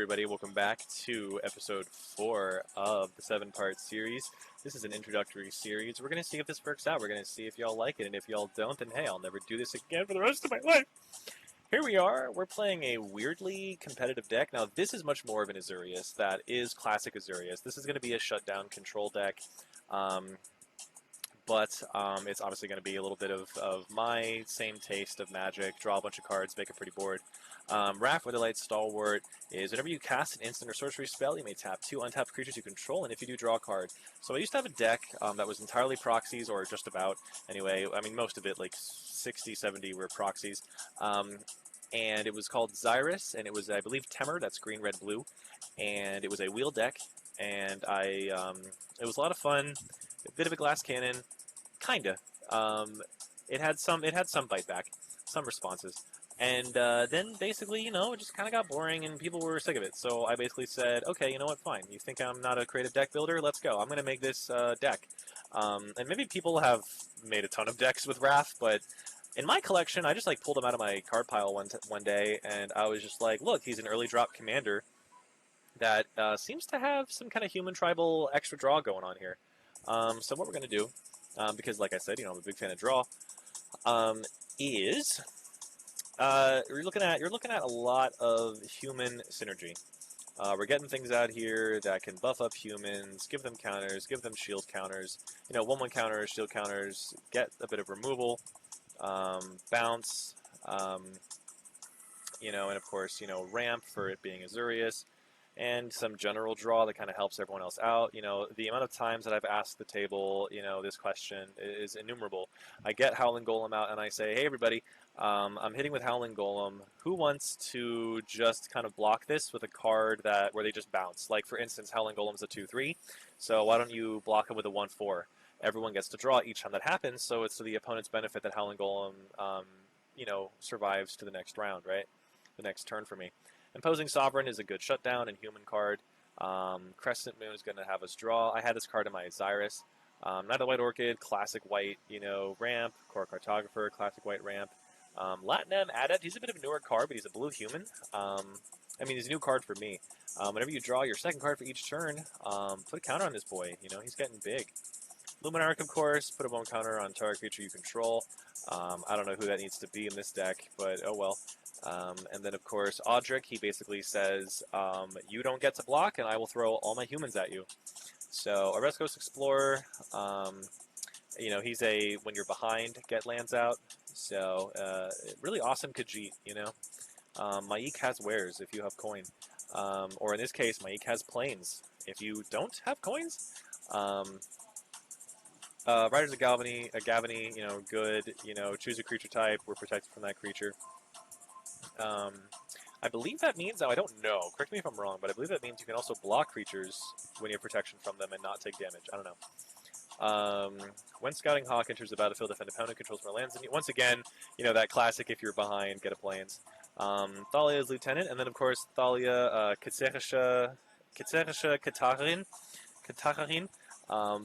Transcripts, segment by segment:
everybody. Welcome back to episode 4 of the 7-part series. This is an introductory series. We're going to see if this works out. We're going to see if y'all like it, and if y'all don't, then hey, I'll never do this again for the rest of my life. Here we are. We're playing a weirdly competitive deck. Now, this is much more of an Azurius that is classic Azurius. This is going to be a shutdown control deck. But it's obviously going to be a little bit of my same taste of Magic. Draw a bunch of cards, make a pretty board. Wrath, Weatherlight, Stalwart is whenever you cast an instant or sorcery spell, you may tap 2 untapped creatures you control, and if you do, draw a card. So I used to have a deck that was entirely proxies, or just about, anyway. I mean, most of it, like 60, 70 were proxies. And it was called Xyrus, and it was, I believe, Temur, that's green, red, blue. And it was a wheel deck, and it was a lot of fun. A bit of a glass cannon. Kinda. It had some bite back, some responses, and then basically, you know, it just kind of got boring, and people were sick of it. So I basically said, okay, you know what, fine. You think I'm not a creative deck builder? Let's go. I'm going to make this deck. And maybe people have made a ton of decks with Wrath, but in my collection, I just like pulled him out of my card pile one day, and I was just like, look, he's an early drop commander that seems to have some kind of human tribal extra draw going on here. So what we're going to do, because like I said, you know, I'm a big fan of draw, is you're looking at a lot of human synergy. We're getting things out here that can buff up humans, give them counters, give them shield counters, you know, 1/1 counters, shield counters, get a bit of removal, bounce, you know, and of course, you know, ramp for it being Azurius, and some general draw that kind of helps everyone else out. You know, the amount of times that I've asked the table, you know, this question is innumerable. I get Howling Golem out and I say, hey, everybody, I'm hitting with Howling Golem. Who wants to just kind of block this with a card where they just bounce? Like, for instance, Howling Golem's a 2/3, so why don't you block him with a 1/4? Everyone gets to draw each time that happens, so it's to the opponent's benefit that Howling Golem, you know, survives to the next round, right? The next turn for me. Imposing Sovereign is a good shutdown and human card. Crescent Moon is going to have us draw. I had this card in my Xyrus. Knight of the White Orchid, classic white, you know, ramp. Core Cartographer, classic white ramp. Latinum Adept, he's a bit of a newer card, but he's a blue human. I mean, he's a new card for me. Whenever you draw your second card for each turn, put a counter on this boy. You know, he's getting big. Luminarch, of course, put a 1 counter on target creature you control. I don't know who that needs to be in this deck, but oh well. And then, of course, Audric, he basically says, you don't get to block, and I will throw all my humans at you. So, Oreskos Explorer, you know, he's a, when you're behind, get lands out. So, really awesome Khajiit, you know. Maik has wares if you have coin. Or in this case, Maik has planes if you don't have coins. Riders of Gavany, you know, good, you know, choose a creature type, we're protected from that creature. I believe that means, now I don't know, correct me if I'm wrong, but I believe that means you can also block creatures when you have protection from them and not take damage. I don't know. When Scouting Hawk enters the battlefield, defend opponent controls more lands. And once again, you know, that classic, if you're behind, get a plains. Thalia's Lieutenant, and then of course Thalia, Kitserisha Katarin.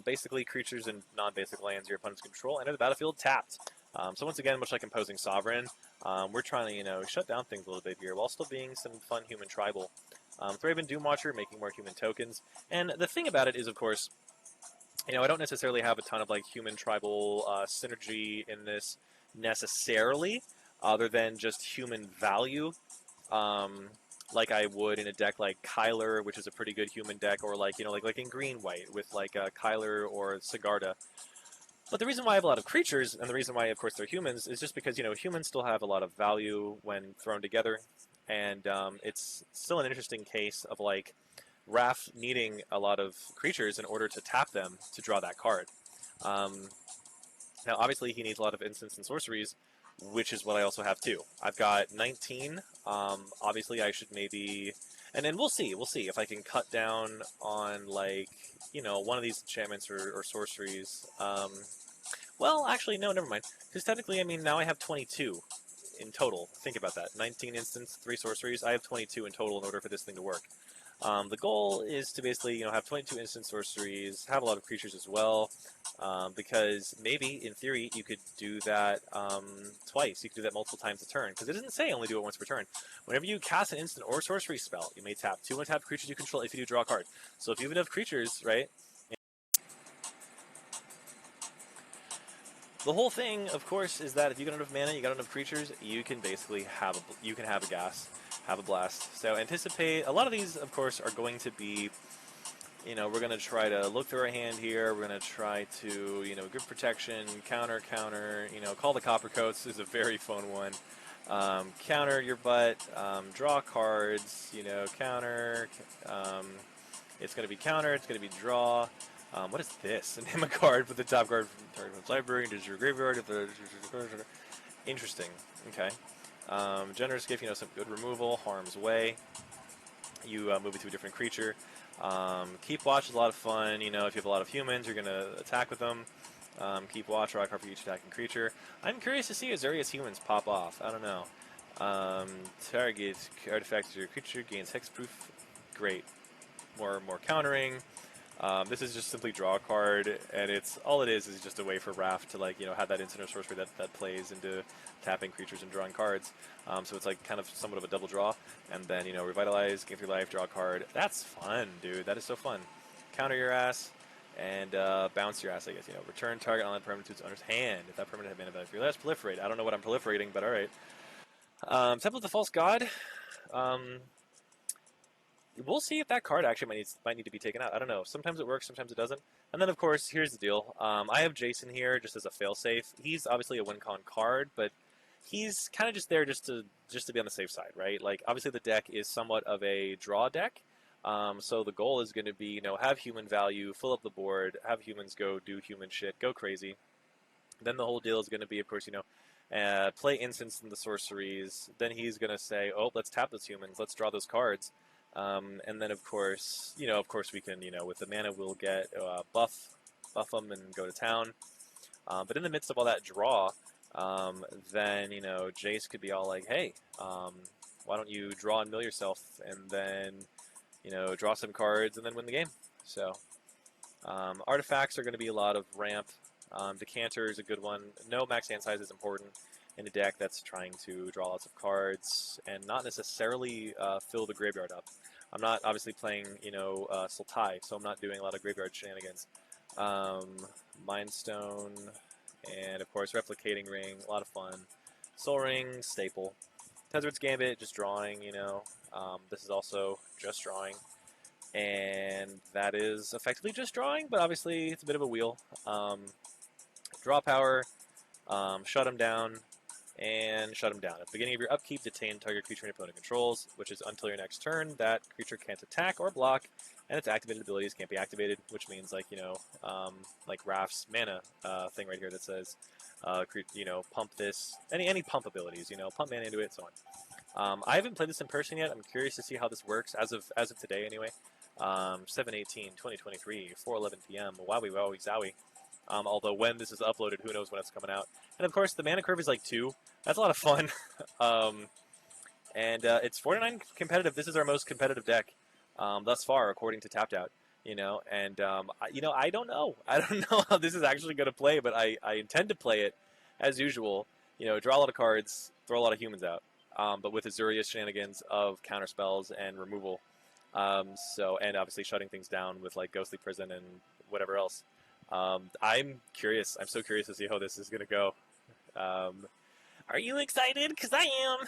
Basically, creatures and non-basic lands your opponents control enter the battlefield tapped. So once again, much like Imposing Sovereign, we're trying to, you know, shut down things a little bit here while still being some fun human tribal. Thraben Doomwatcher, making more human tokens. And the thing about it is, of course, you know, I don't necessarily have a ton of like human tribal synergy in this necessarily, other than just human value. Like I would in a deck like Kyler, which is a pretty good human deck, or like, you know, like in green-white with like Kyler or Sigarda. But the reason why I have a lot of creatures, and the reason why, of course, they're humans, is just because, you know, humans still have a lot of value when thrown together, and it's still an interesting case of, like, Wrath needing a lot of creatures in order to tap them to draw that card. Now, obviously, he needs a lot of instants and sorceries, which is what I also have, too. I've got 19. Obviously, I should maybe... And then we'll see if I can cut down on, like, you know, one of these enchantments or sorceries. Well, actually, no, never mind. Because technically, I mean, now I have 22 in total. Think about that. 19 instants, 3 sorceries. I have 22 in total in order for this thing to work. The goal is to basically, have 22 instant sorceries, have a lot of creatures as well, because maybe, in theory, you could do that twice. You could do that multiple times a turn, because it doesn't say only do it once per turn. Whenever you cast an instant or sorcery spell, you may tap 2 untap creatures you control if you do draw a card. So if you have enough creatures, right? The whole thing, of course, is that if you got enough mana, you got enough creatures, you can basically have a gas, have a blast. So anticipate. A lot of these, of course, are going to be. We're going to try to look through our hand here. We're going to try to, good protection, counter, counter. Call the Copper Coats is a very fun one. Counter your butt, draw cards. Counter. It's going to be counter. It's going to be draw. What is this? Name a card. Put the top card from target library into your graveyard. Interesting. Okay. Generous gift. Some good removal. Harm's way. You move it to a different creature. Keep watch is a lot of fun. If you have a lot of humans, you're going to attack with them. Keep watch, draw a card for each attacking creature. I'm curious to see Azorius humans pop off. I don't know. Target artifact your creature gains hexproof. Great. More countering. This is just simply draw a card, and all it is just a way for Raft to have that instant or sorcery that plays into tapping creatures and drawing cards. So it's kind of somewhat of a double draw, and then revitalize, gain 3 life, draw a card. That's fun, dude. That is so fun. Counter your ass and bounce your ass. I guess return target online permanent to its owner's hand. If that permanent had mana value for your last proliferate. I don't know what I'm proliferating, but all right. Temple of the False God. We'll see if that card actually might need to be taken out. I don't know. Sometimes it works, sometimes it doesn't. And then, of course, here's the deal. I have Jason here just as a failsafe. He's obviously a win-con card, but he's kind of just there just to be on the safe side, right? Obviously the deck is somewhat of a draw deck. So the goal is going to be, have human value, fill up the board, have humans go do human shit, go crazy. Then the whole deal is going to be, of course, play instants in the sorceries. Then he's going to say, oh, let's tap those humans, let's draw those cards. And then, of course, we can, with the mana, we'll get buff them and go to town. But in the midst of all that draw, then, Jace could be all like, hey, why don't you draw and mill yourself and then, draw some cards and then win the game. So, artifacts are going to be a lot of ramp. Decanter is a good one. No max hand size is important in a deck that's trying to draw lots of cards and not necessarily fill the graveyard up. I'm not obviously playing, Sultai, so I'm not doing a lot of graveyard shenanigans. Mind Stone, and of course Replicating Ring, a lot of fun. Soul Ring, staple. Tezzard's Gambit, just drawing, this is also just drawing. And that is effectively just drawing, but obviously it's a bit of a wheel. Draw power, shut him down, and shut him down. At the beginning of your upkeep, detain target creature your opponent controls, which is until your next turn. That creature can't attack or block, and its activated abilities can't be activated, which means like Raph's mana thing right here that says, pump this, any pump abilities, pump mana into it, so on. I haven't played this in person yet. I'm curious to see how this works as of today anyway. 7/18/2023, 4:11 p.m. Wowie wowie zowie. Although when this is uploaded, who knows when it's coming out. And of course, the mana curve is like 2. That's a lot of fun. It's 49 competitive. This is our most competitive deck thus far, according to Tappedout. I don't know. I don't know how this is actually going to play, but I intend to play it as usual. Draw a lot of cards, throw a lot of humans out, but with Azorius shenanigans of counter spells and removal. And obviously shutting things down with like Ghostly Prison and whatever else. I'm curious. I'm so curious to see how this is going to go. Are you excited? Because I am.